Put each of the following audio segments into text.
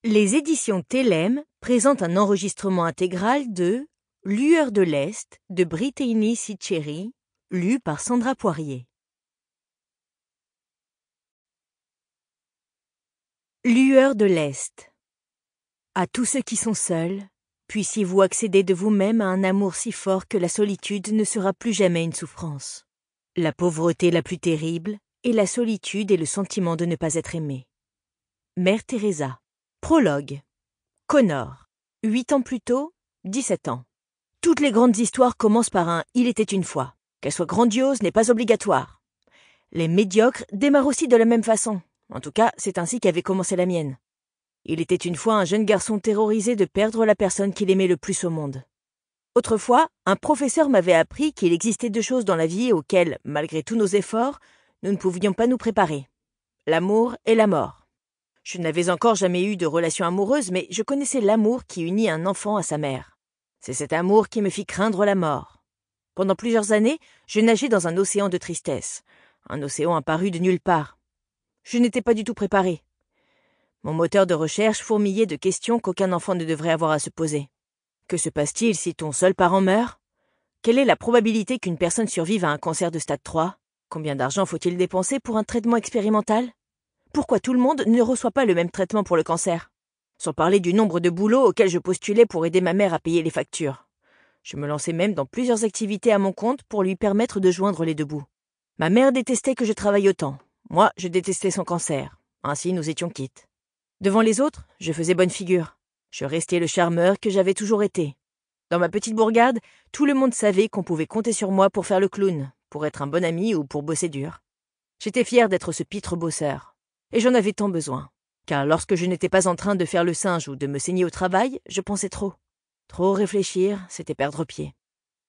Les éditions Télème présentent un enregistrement intégral de Lueurs de l'Est de Brittany Sitcheri, lu par Sandra Poirier. Lueurs de l'Est. À tous ceux qui sont seuls, puissiez-vous accéder de vous-même à un amour si fort que la solitude ne sera plus jamais une souffrance. La pauvreté la plus terrible est la solitude et le sentiment de ne pas être aimé. Mère Teresa. Prologue. Connor. 8 ans plus tôt, 17 ans. Toutes les grandes histoires commencent par un « il était une fois ». Qu'elle soit grandiose n'est pas obligatoire. Les médiocres démarrent aussi de la même façon. En tout cas, c'est ainsi qu'avait commencé la mienne. Il était une fois un jeune garçon terrorisé de perdre la personne qu'il aimait le plus au monde. Autrefois, un professeur m'avait appris qu'il existait 2 choses dans la vie auxquelles, malgré tous nos efforts, nous ne pouvions pas nous préparer. L'amour et la mort. Je n'avais encore jamais eu de relation amoureuse, mais je connaissais l'amour qui unit un enfant à sa mère. C'est cet amour qui me fit craindre la mort. Pendant plusieurs années, je nageais dans un océan de tristesse, un océan apparu de nulle part. Je n'étais pas du tout préparé. Mon moteur de recherche fourmillait de questions qu'aucun enfant ne devrait avoir à se poser. Que se passe-t-il si ton seul parent meurt? Quelle est la probabilité qu'une personne survive à un cancer de stade 3? Combien d'argent faut-il dépenser pour un traitement expérimental? Pourquoi tout le monde ne reçoit pas le même traitement pour le cancer? Sans parler du nombre de boulots auxquels je postulais pour aider ma mère à payer les factures. Je me lançais même dans plusieurs activités à mon compte pour lui permettre de joindre les 2 bouts. Ma mère détestait que je travaille autant. Moi, je détestais son cancer. Ainsi, nous étions quittes. Devant les autres, je faisais bonne figure. Je restais le charmeur que j'avais toujours été. Dans ma petite bourgade, tout le monde savait qu'on pouvait compter sur moi pour faire le clown, pour être un bon ami ou pour bosser dur. J'étais fière d'être ce pitre bosseur. Et j'en avais tant besoin. Car lorsque je n'étais pas en train de faire le singe ou de me saigner au travail, je pensais trop. Trop réfléchir, c'était perdre pied.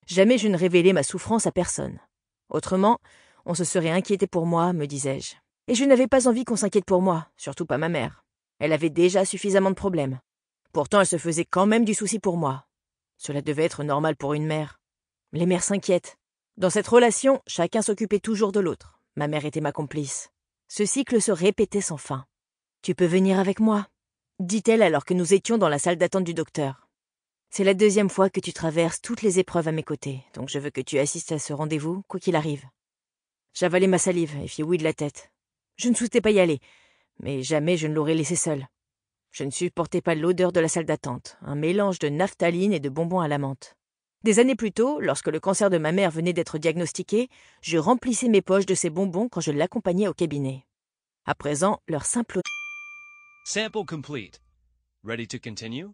Jamais je ne révélais ma souffrance à personne. Autrement, on se serait inquiété pour moi, me disais-je. Et je n'avais pas envie qu'on s'inquiète pour moi, surtout pas ma mère. Elle avait déjà suffisamment de problèmes. Pourtant, elle se faisait quand même du souci pour moi. Cela devait être normal pour une mère. Les mères s'inquiètent. Dans cette relation, chacun s'occupait toujours de l'autre. Ma mère était ma complice. Ce cycle se répétait sans fin. « Tu peux venir avec moi ?» dit-elle alors que nous étions dans la salle d'attente du docteur. « C'est la 2e fois que tu traverses toutes les épreuves à mes côtés, donc je veux que tu assistes à ce rendez-vous, quoi qu'il arrive. » J'avalai ma salive et fis oui de la tête. Je ne souhaitais pas y aller, mais jamais je ne l'aurais laissé seul. Je ne supportais pas l'odeur de la salle d'attente, un mélange de naphtaline et de bonbons à la menthe. Des années plus tôt, lorsque le cancer de ma mère venait d'être diagnostiqué, je remplissais mes poches de ces bonbons quand je l'accompagnais au cabinet. À présent, leur simple... Sample complete. Ready to continue?